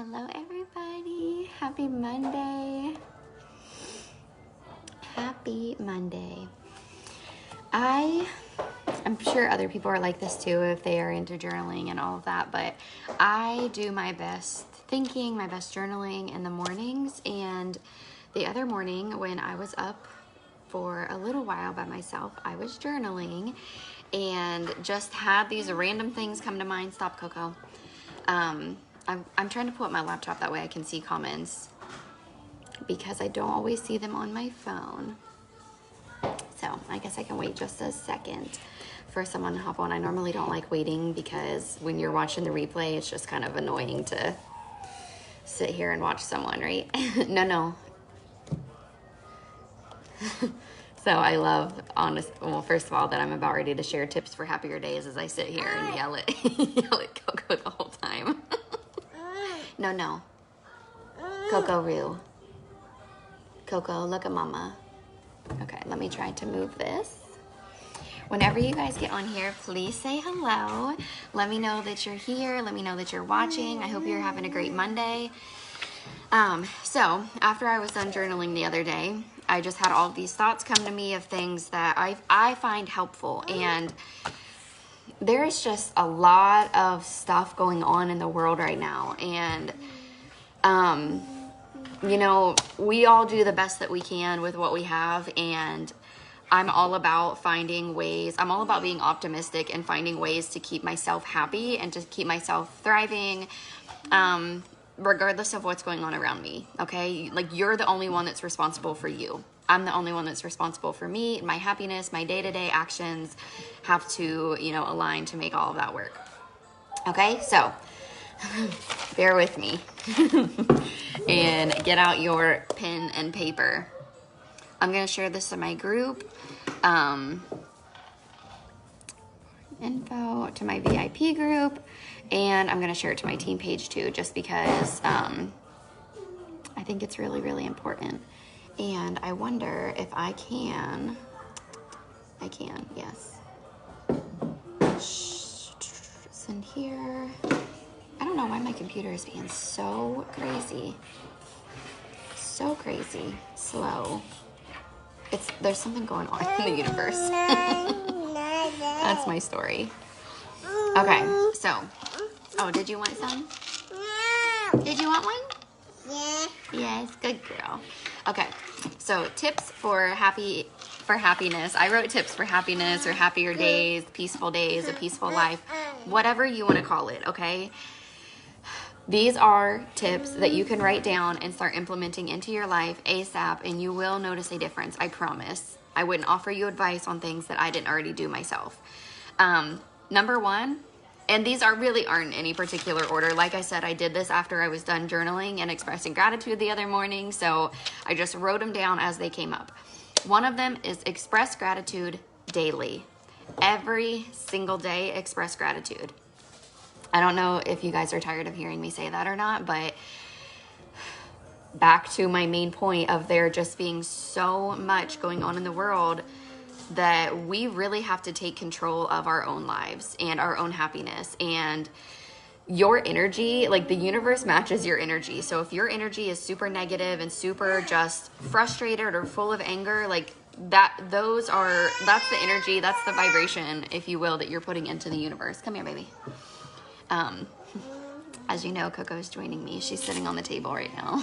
Hello everybody, happy Monday. Happy Monday. I'm sure other people are like this too if they are into journaling and all of that, but I do my best thinking, my best journaling in the mornings, and the other morning when I was up for a little while by myself, I was journaling and just had these random things come to mind. Stop, Coco. I'm trying to pull up my laptop, that way I can see comments because I don't always see them on my phone. So I guess I can wait just a second for someone to hop on. I normally don't like waiting because when you're watching the replay, it's just kind of annoying to sit here and watch someone, right? No. So I love, well, first of all, that I'm about ready to share tips for happier days as I sit here and yell at Coco the whole time. No. Coco Roo. Coco, look at mama. Okay, let me try to move this. Whenever you guys get on here, please say hello. Let me know that you're here. Let me know that you're watching. I hope you're having a great Monday. So after I was done journaling the other day, I just had all of these thoughts come to me of things that I find helpful. And there is just a lot of stuff going on in the world right now. And, you know, we all do the best that we can with what we have. And I'm all about finding ways. I'm all about being optimistic and finding ways to keep myself happy and to keep myself thriving, regardless of what's going on around me. Okay. Like, you're the only one that's responsible for you. I'm the only one that's responsible for me. My happiness, my day-to-day actions have to, align to make all of that work. Okay. So bear with me and get out your pen and paper. I'm going to share this in my group, info to my VIP group, and I'm going to share it to my team page too, just because I think it's really, really important. And I wonder if I can, yes. Send here. I don't know why my computer is being so crazy. So crazy. Slow. There's something going on in the universe. That's my story. Okay, so, did you want some? Did you want one? Yeah. Yes, good girl. Okay, so tips for happiness. I wrote tips for happiness or happier days, a peaceful life, whatever you want to call it, okay? These are tips that you can write down and start implementing into your life ASAP, and you will notice a difference, I promise. I wouldn't offer you advice on things that I didn't already do myself. Number one, and these aren't in any particular order. Like I said, I did this after I was done journaling and expressing gratitude the other morning, so I just wrote them down as they came up. One of them is express gratitude daily. Every single day, express gratitude. I don't know if you guys are tired of hearing me say that or not, but back to my main point of there just being so much going on in the world that we really have to take control of our own lives and our own happiness. And your energy, like the universe matches your energy. So if your energy is super negative and super just frustrated or full of anger, like that's the energy, that's the vibration, if you will, that you're putting into the universe. Come here, baby. As you know, Coco's joining me. She's sitting on the table right now.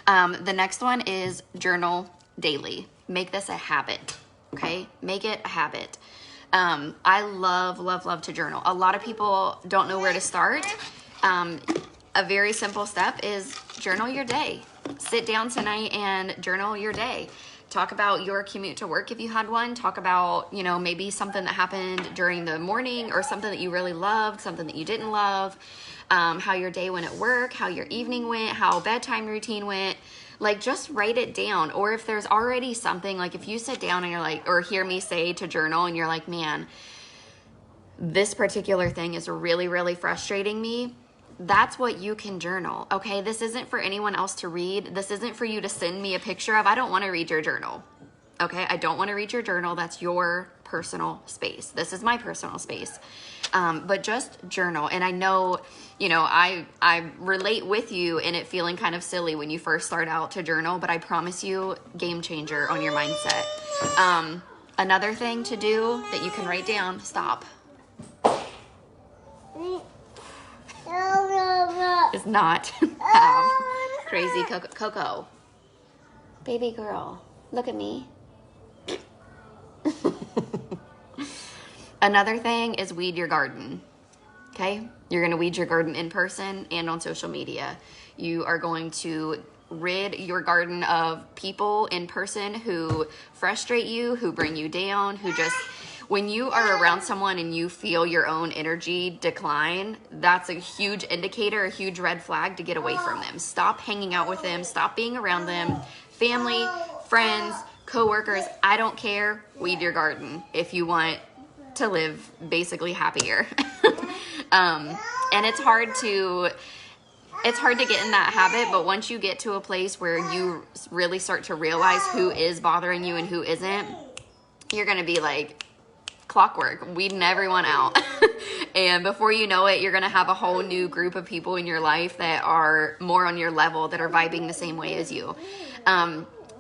The next one is journal daily. Make this a habit. Okay. Make it a habit. I love to journal. A lot of people don't know where to start. A very simple step is journal your day. Sit down tonight and journal your day. Talk about your commute to work if you had one. Talk about, maybe something that happened during the morning or something that you really loved, something that you didn't love, how your day went at work, how your evening went, how bedtime routine went. Like, just write it down. Or if there's already something, like if you sit down and you're like, or hear me say to journal and you're like, man, this particular thing is really, really frustrating me. That's what you can journal, okay? This isn't for anyone else to read. This isn't for you to send me a picture of. I don't want to read your journal. Okay, I don't want to read your journal. That's your personal space. This is my personal space. But just journal. And I know, I relate with you in it feeling kind of silly when you first start out to journal, but I promise you, game changer on your mindset. Another thing to do that you can write down, stop. Is not have crazy Coco. Baby girl, look at me. Another thing is weed your garden. Okay? You're going to weed your garden in person and on social media. You are going to rid your garden of people in person who frustrate you, who bring you down, who just, when you are around someone and you feel your own energy decline, that's a huge indicator, a huge red flag to get away from them. Stop hanging out with them. Stop being around them. Family, friends, coworkers, I don't care. Weed your garden if you want to live basically happier. And it's hard to get in that habit, but once you get to a place where you really start to realize who is bothering you and who isn't, you're going to be like clockwork, weeding everyone out. And before you know it, you're going to have a whole new group of people in your life that are more on your level, that are vibing the same way as you.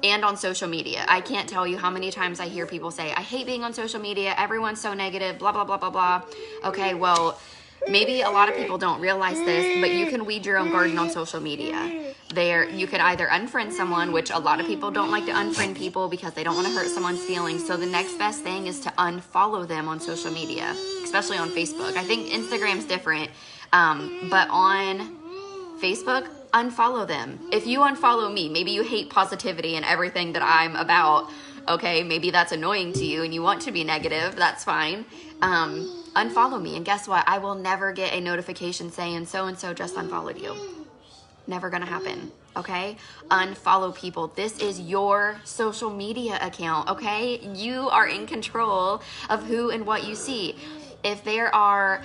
And on social media. I can't tell you how many times I hear people say, I hate being on social media. Everyone's so negative, blah, blah, blah, blah, blah. Okay, well, maybe a lot of people don't realize this, but you can weed your own garden on social media. You could either unfriend someone, which a lot of people don't like to unfriend people because they don't want to hurt someone's feelings. So the next best thing is to unfollow them on social media, especially on Facebook. I think Instagram's different, but on Facebook, unfollow them. If you unfollow me, maybe you hate positivity and everything that I'm about. Okay, maybe that's annoying to you and you want to be negative. That's fine. Unfollow me, and guess what? I will never get a notification saying so-and-so just unfollowed you. Never gonna happen. Okay? Unfollow people. This is your social media account. Okay? You are in control of who and what you see. If there are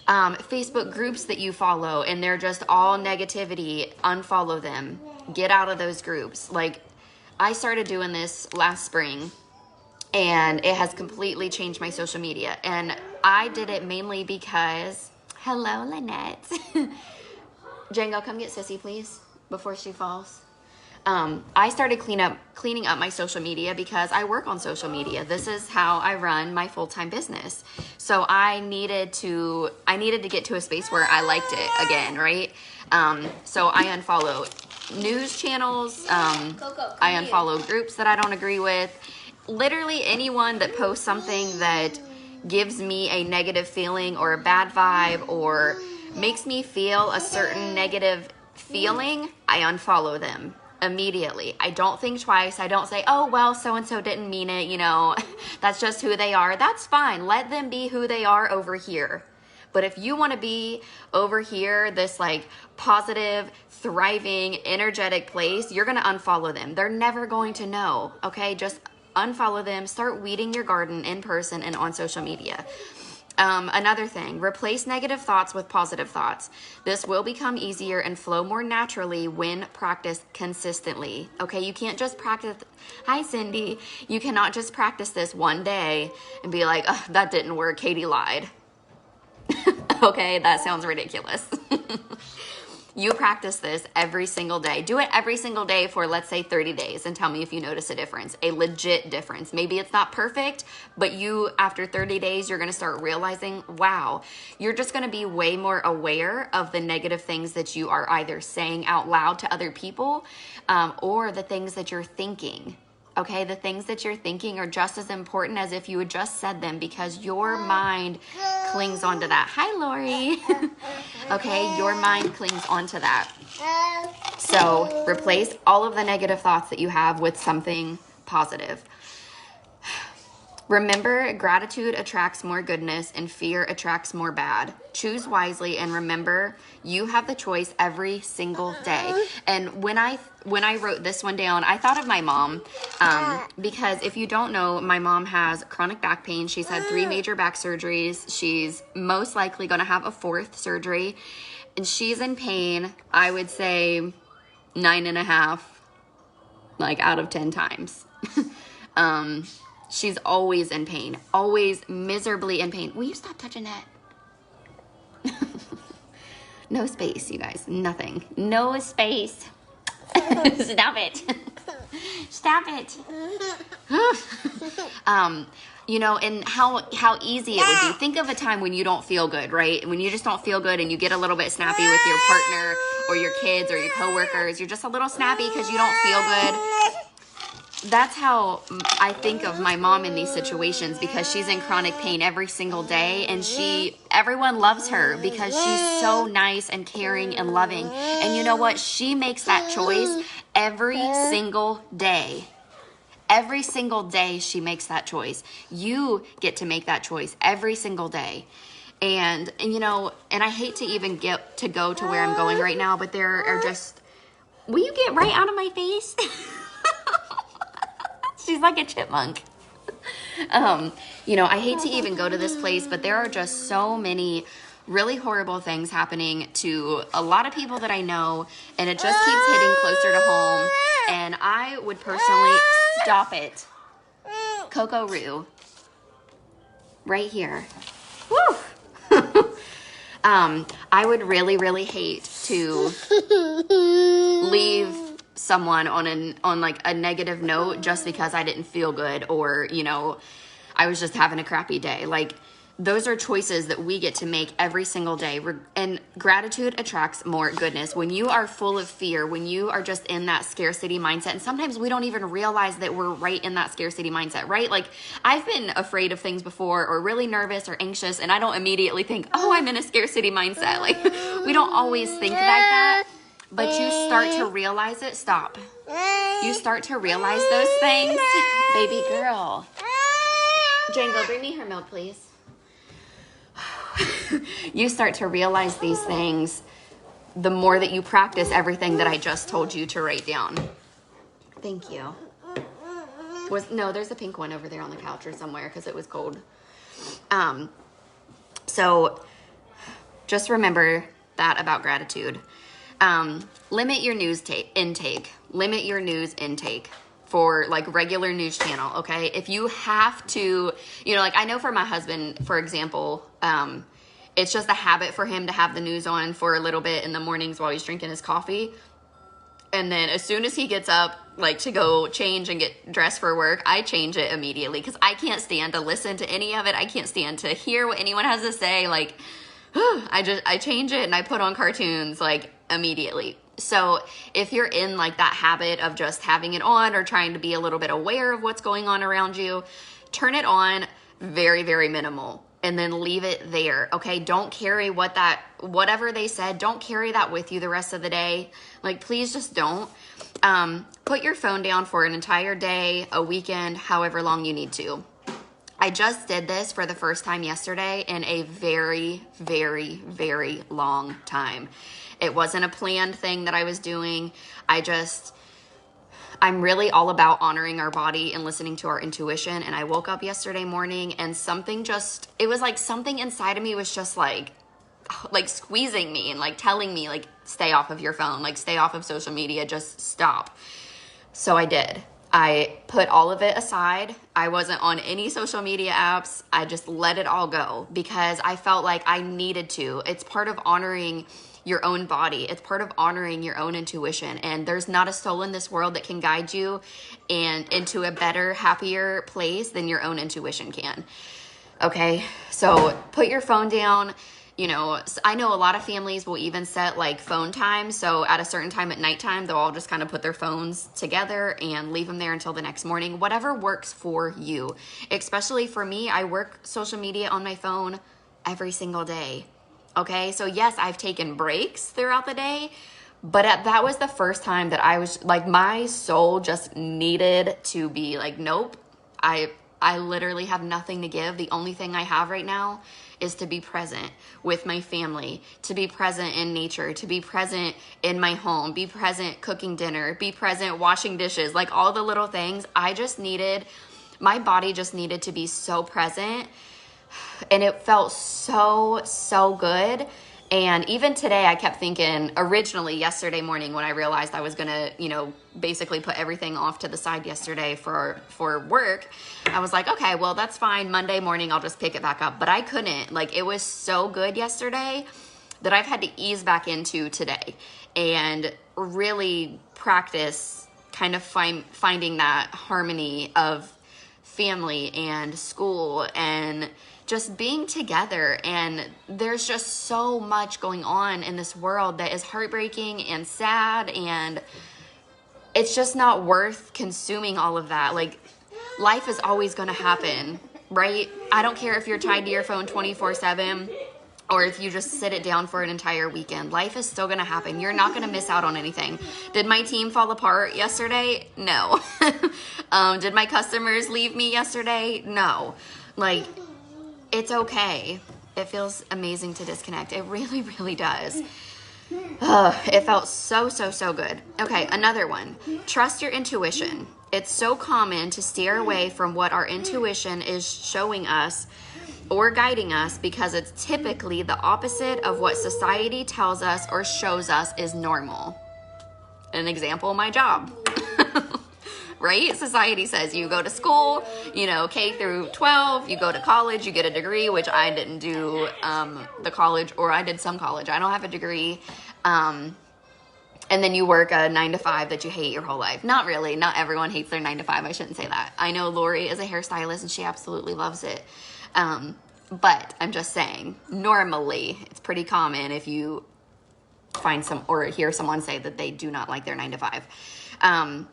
Facebook groups that you follow and they're just all negativity, unfollow them. Get out of those groups. Like, I started doing this last spring and it has completely changed my social media. And I did it mainly because, hello, Lynette. Django, come get Sissy, please, before she falls. I started cleaning up my social media because I work on social media. This is how I run my full-time business. So I needed to get to a space where I liked it again, right? So I unfollow news channels. I unfollow groups that I don't agree with. Literally anyone that posts something that gives me a negative feeling or a bad vibe or makes me feel a certain negative feeling, I unfollow them immediately. I don't think twice. I don't say, oh, well, so-and-so didn't mean it. That's just who they are. That's fine. Let them be who they are over here. But if you want to be over here, this like positive, thriving, energetic place, you're going to unfollow them. They're never going to know. Okay. Just unfollow them. Start weeding your garden in person and on social media. Another thing, replace negative thoughts with positive thoughts. This will become easier and flow more naturally when practiced consistently. Okay, you can't just practice. Hi, Cindy. You cannot just practice this one day and be like, oh, that didn't work. Katie lied. Okay, that sounds ridiculous. You practice this every single day. Do it every single day for, let's say, 30 days and tell me if you notice a difference, a legit difference. Maybe it's not perfect, but after 30 days, you're going to start realizing, wow, you're just going to be way more aware of the negative things that you are either saying out loud to other people or the things that you're thinking. Okay, the things that you're thinking are just as important as if you had just said them because your mind clings onto that. Hi, Lori. Okay, your mind clings onto that. So replace all of the negative thoughts that you have with something positive. Remember, gratitude attracts more goodness and fear attracts more bad. Choose wisely and remember, you have the choice every single day. And when I wrote this one down, I thought of my mom because if you don't know, my mom has chronic back pain. She's had 3 major back surgeries. She's most likely going to have a 4th surgery. And she's in pain, I would say 9.5, like out of 10 times. She's always in pain, always miserably in pain. Will you stop touching that? No space, you guys. Nothing. No space. Stop it. Stop it. You know, and how easy it would be. Think of a time when you don't feel good, right? When you just don't feel good and you get a little bit snappy with your partner or your kids or your coworkers. You're just a little snappy because you don't feel good. That's how I think of my mom in these situations, because she's in chronic pain every single day, and everyone loves her because she's so nice and caring and loving. And you know what? She makes that choice every single day. Every single day she makes that choice. You get to make that choice every single day. And you know, and I hate to even get to go to where I'm going right now, but there are just, will you get right out of my face? She's like a chipmunk. You know, I hate to even go to this place, but there are just so many really horrible things happening to a lot of people that I know, and it just keeps hitting closer to home. And I would personally, stop it, Coco Roo, right here. Woo! I would really, really hate to leave someone on like a negative note just because I didn't feel good, or, you know, I was just having a crappy day. Like, those are choices that we get to make every single day. And gratitude attracts more goodness. When you are full of fear, when you are just in that scarcity mindset, and sometimes we don't even realize that we're right in that scarcity mindset, right? Like, I've been afraid of things before, or really nervous or anxious, and I don't immediately think, oh, I'm in a scarcity mindset. Like, we don't always think like that, but you start to realize it. Stop. You start to realize those things. Baby girl. Django, bring me her milk, please. You start to realize these things the more that you practice everything that I just told you to write down. Thank you. No, there's a pink one over there on the couch or somewhere because it was cold. So just remember that about gratitude. Limit your news intake. Limit your news intake for like regular news channel, okay? If you have to, you know, like I know for my husband, for example, it's just a habit for him to have the news on for a little bit in the mornings while he's drinking his coffee. And then as soon as he gets up, like to go change and get dressed for work, I change it immediately because I can't stand to listen to any of it. I can't stand to hear what anyone has to say. Like, I change it and I put on cartoons like immediately. So if you're in like that habit of just having it on or trying to be a little bit aware of what's going on around you, turn it on very, very minimal and then leave it there. Okay. Don't carry whatever they said, don't carry that with you the rest of the day. Like, please just don't. Put your phone down for an entire day, a weekend, however long you need to. I just did this for the first time yesterday in a very, very, very long time. It wasn't a planned thing that I was doing. I'm really all about honoring our body and listening to our intuition. And I woke up yesterday morning and it was like something inside of me was just like squeezing me and like telling me like, stay off of your phone, like stay off of social media, just stop. So I did. I put all of it aside. I wasn't on any social media apps. I just let it all go because I felt like I needed to. It's part of honoring your own body. It's part of honoring your own intuition. And there's not a soul in this world that can guide you into a better, happier place than your own intuition can. Okay. So put your phone down. You know, I know a lot of families will even set like phone time. So at a certain time at nighttime, they'll all just kind of put their phones together and leave them there until the next morning. Whatever works for you. Especially for me, I work social media on my phone every single day. Okay, so yes, I've taken breaks throughout the day, but that was the first time that I was like, my soul just needed to be like, nope, I literally have nothing to give. The only thing I have right now is to be present with my family, to be present in nature, to be present in my home, be present cooking dinner, be present washing dishes, like all the little things. My body just needed to be so present. And it felt so, so good And even today, I kept thinking, originally yesterday morning when I realized I was going to, you know, basically put everything off to the side yesterday for work, I was like, okay, well, that's fine. Monday morning, I'll just pick it back up. But I couldn't. Like, it was so good yesterday that I've had to ease back into today and really practice kind of finding that harmony of family and school and just being together. And there's just so much going on in this world that is heartbreaking and sad, and it's just not worth consuming all of that. Like, life is always going to happen, right? I don't care if you're tied to your phone 24/7 or if you just sit it down for an entire weekend. Life is still going to happen. You're not going to miss out on anything. Did my team fall apart yesterday? No. Did my customers leave me yesterday? No. Like, it's okay. It feels amazing to disconnect. It really, really does. It felt so, so, so good. Okay, another one. Trust your intuition. It's so common to steer away from what our intuition is showing us or guiding us because it's typically the opposite of what society tells us or shows us is normal. An example, my job. Right? Society says you go to school, you know, K through 12, you go to college, you get a degree, which I didn't do the college, or I did some college. I don't have a degree. And then you work a 9-to-5 that you hate your whole life. Not really. Not everyone hates their 9-to-5. I shouldn't say that. I know Lori is a hairstylist and she absolutely loves it. But I'm just saying, normally it's pretty common if you find some or hear someone say that they do not like their 9-to-5.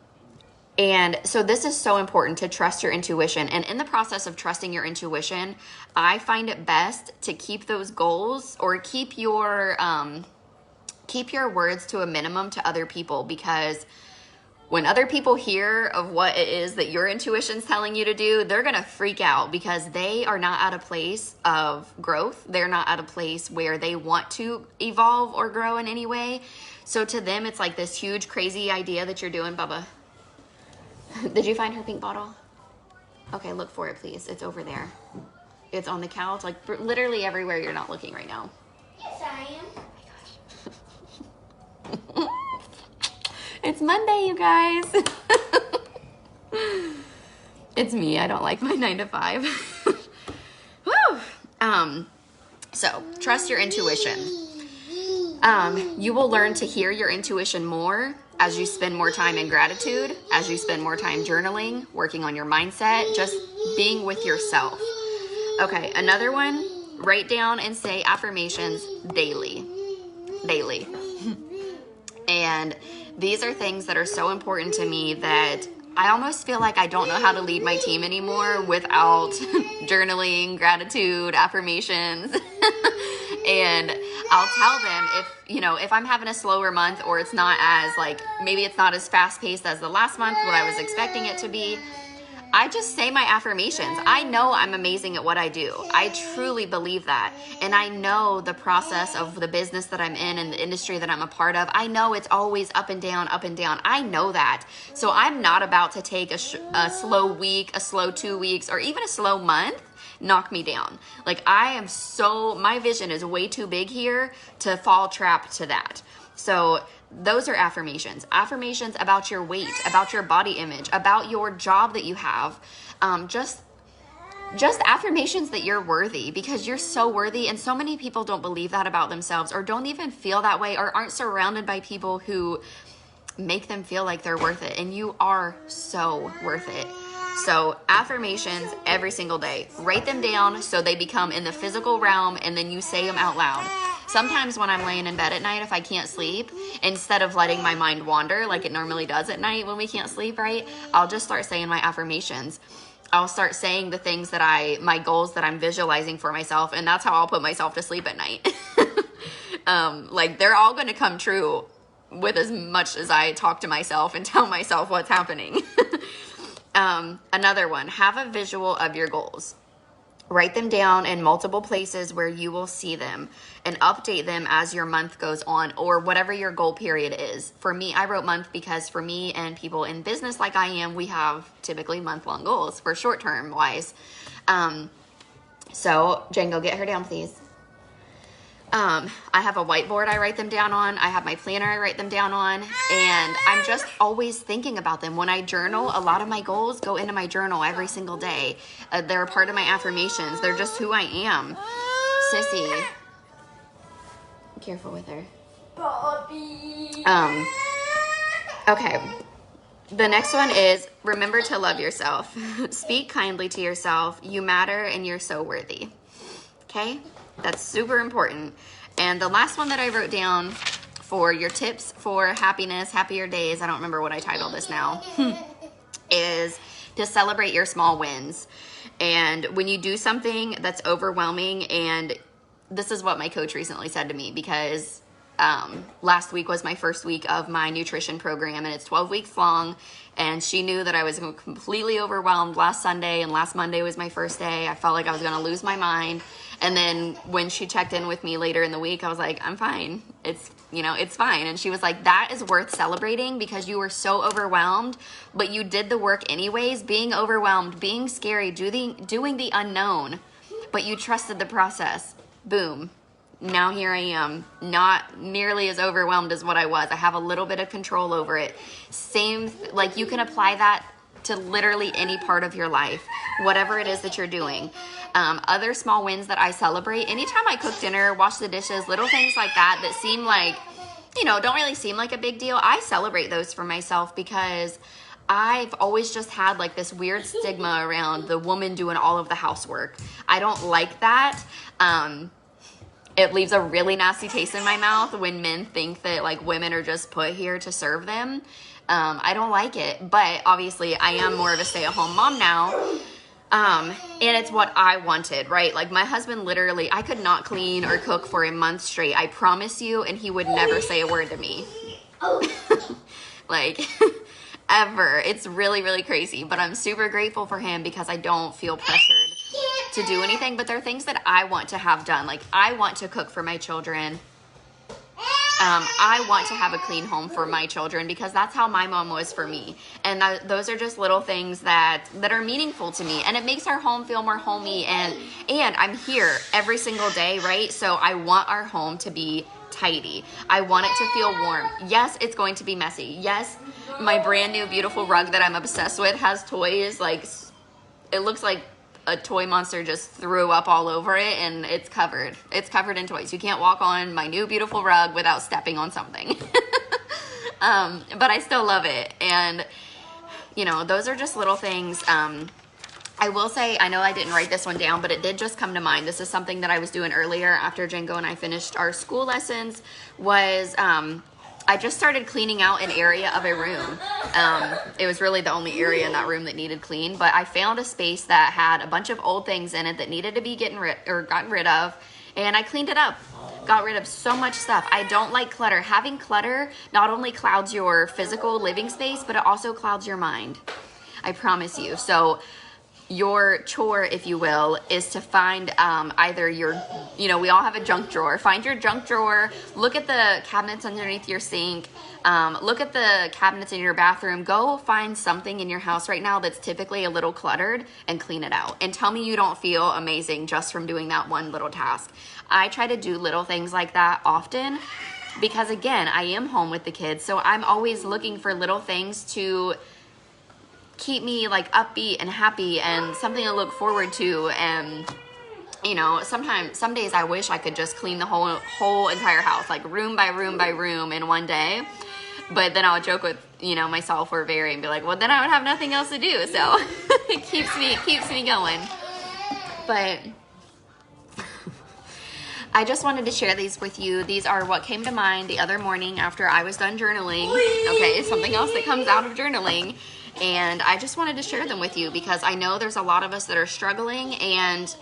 And so this is so important to trust your intuition. And in the process of trusting your intuition, I find it best to keep those goals or keep your words to a minimum to other people, because when other people hear of what it is that your intuition's telling you to do, they're going to freak out because they are not at a place of growth. They're not at a place where they want to evolve or grow in any way. So to them, it's like this huge, crazy idea that you're doing, Bubba. Did you find her pink bottle? Okay, look for it, please. It's over there. It's on the couch, like literally everywhere you're not looking right now. Yes, I am. Oh my gosh. It's Monday, you guys. It's me. I don't like my 9-to-5. Woo! So trust your intuition. You will learn to hear your intuition more as you spend more time in gratitude, as you spend more time journaling, working on your mindset, just being with yourself. Okay, another one, write down and say affirmations daily. Daily. And these are things that are so important to me that I almost feel like I don't know how to lead my team anymore without journaling, gratitude, affirmations. And I'll tell them if I'm having a slower month or it's not as maybe it's not as fast paced as the last month, what I was expecting it to be, I just say my affirmations. I know I'm amazing at what I do. I truly believe that. And I know the process of the business that I'm in and the industry that I'm a part of. I know it's always up and down, up and down. I know that. So I'm not about to take a slow week, a slow 2 weeks, or even a slow month knock me down. My vision is way too big here to fall trap to that. So those are affirmations. Affirmations about your weight, about your body image, about your job that you have. Just affirmations that you're worthy, because you're so worthy. And so many people don't believe that about themselves, or don't even feel that way, or aren't surrounded by people who make them feel like they're worth it. And you are so worth it. So affirmations every single day. Write them down so they become in the physical realm, and then you say them out loud. Sometimes when I'm laying in bed at night, if I can't sleep, instead of letting my mind wander like it normally does at night when we can't sleep, right? I'll just start saying my affirmations. I'll start saying the things my goals that I'm visualizing for myself, and that's how I'll put myself to sleep at night. They're all going to come true with as much as I talk to myself and tell myself what's happening. Another one, have a visual of your goals. Write them down in multiple places where you will see them, and update them as your month goes on, or whatever your goal period is. For me, I wrote month because for me and people in business like I am, we have typically month-long goals for short-term wise. So Jen, go get her down, please. I have a whiteboard I write them down on. I have my planner I write them down on. And I'm just always thinking about them. When I journal, a lot of my goals go into my journal every single day. They're a part of my affirmations. They're just who I am. Sissy. Be careful with her. Okay. The next one is remember to love yourself. Speak kindly to yourself. You matter and you're so worthy. Okay? That's super important. And the last one that I wrote down for your tips for happiness, happier days, I don't remember what I titled this now, is to celebrate your small wins. And when you do something that's overwhelming, and this is what my coach recently said to me, because last week was my first week of my nutrition program, and it's 12 weeks long. And she knew that I was completely overwhelmed last Sunday, and last Monday was my first day. I felt like I was going to lose my mind. And then when she checked in with me later in the week, I was like, I'm fine. It's fine. And she was like, that is worth celebrating because you were so overwhelmed, but you did the work anyways, being overwhelmed, being scary, doing the unknown, but you trusted the process. Boom. Now here I am, not nearly as overwhelmed as what I was. I have a little bit of control over it. Same, like you can apply that to literally any part of your life, whatever it is that you're doing. Other small wins that I celebrate, anytime I cook dinner, wash the dishes, little things like that that seem like, don't really seem like a big deal, I celebrate those for myself because I've always just had like this weird stigma around the woman doing all of the housework. I don't like that. It leaves a really nasty taste in my mouth when men think that like women are just put here to serve them. I don't like it, but obviously I am more of a stay-at-home mom now. And it's what I wanted, right? Like my husband literally, I could not clean or cook for a month straight, I promise you, and he would never say a word to me. Like ever. It's really, really crazy, but I'm super grateful for him because I don't feel pressured to do anything, but there are things that I want to have done. Like I want to cook for my children. I want to have a clean home for my children because that's how my mom was for me. And those are just little things that are meaningful to me. And it makes our home feel more homey. And I'm here every single day, right? So I want our home to be tidy. I want it to feel warm. Yes, it's going to be messy. Yes, my brand new beautiful rug that I'm obsessed with has toys. Like it looks like a toy monster just threw up all over it, and it's covered in toys. You can't walk on my new beautiful rug without stepping on something. But I still love it. And those are just little things. I will say, I know I didn't write this one down, but it did just come to mind. This is something that I was doing earlier after Django and I finished our school lessons, was I just started cleaning out an area of a room. It was really the only area in that room that needed clean, but I found a space that had a bunch of old things in it that needed to be gotten rid of, and I cleaned it up. Got rid of so much stuff. I don't like clutter. Having clutter not only clouds your physical living space, but it also clouds your mind. I promise you. So your chore, if you will, is to find either your, we all have a junk drawer. Find your junk drawer. Look at the cabinets underneath your sink. Look at the cabinets in your bathroom. Go find something in your house right now that's typically a little cluttered and clean it out. And tell me you don't feel amazing just from doing that one little task. I try to do little things like that often because, again, I am home with the kids. So I'm always looking for little things to keep me like upbeat and happy and something to look forward to. And some days I wish I could just clean the whole entire house, like room by room by room in one day. But then I would joke with myself or Barry and be like, well, then I would have nothing else to do. So it keeps me going. But I just wanted to share these with you. These are what came to mind the other morning after I was done journaling. Okay, something else that comes out of journaling. And I just wanted to share them with you because I know there's a lot of us that are struggling, and,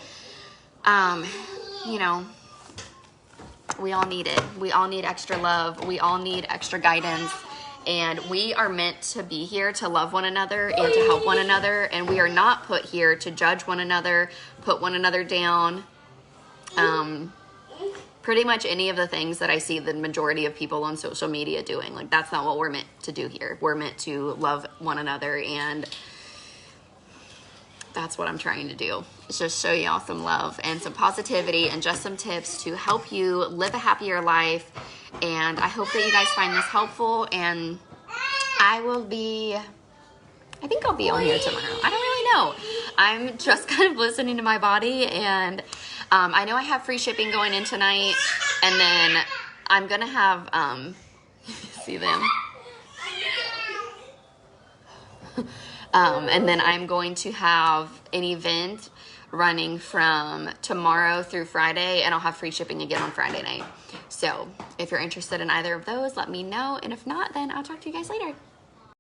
we all need it. We all need extra love. We all need extra guidance. And we are meant to be here to love one another and to help one another. And we are not put here to judge one another, put one another down. Pretty much any of the things that I see the majority of people on social media doing. Like, that's not what we're meant to do here. We're meant to love one another and that's what I'm trying to do. It's just show y'all some love and some positivity and just some tips to help you live a happier life. And I hope that you guys find this helpful, and I think I'll be on here tomorrow. I don't really know. I'm just kind of listening to my body, and I know I have free shipping going in tonight, and then I'm gonna have see them. And then I'm going to have an event running from tomorrow through Friday, and I'll have free shipping again on Friday night. So if you're interested in either of those, let me know. And if not, then I'll talk to you guys later.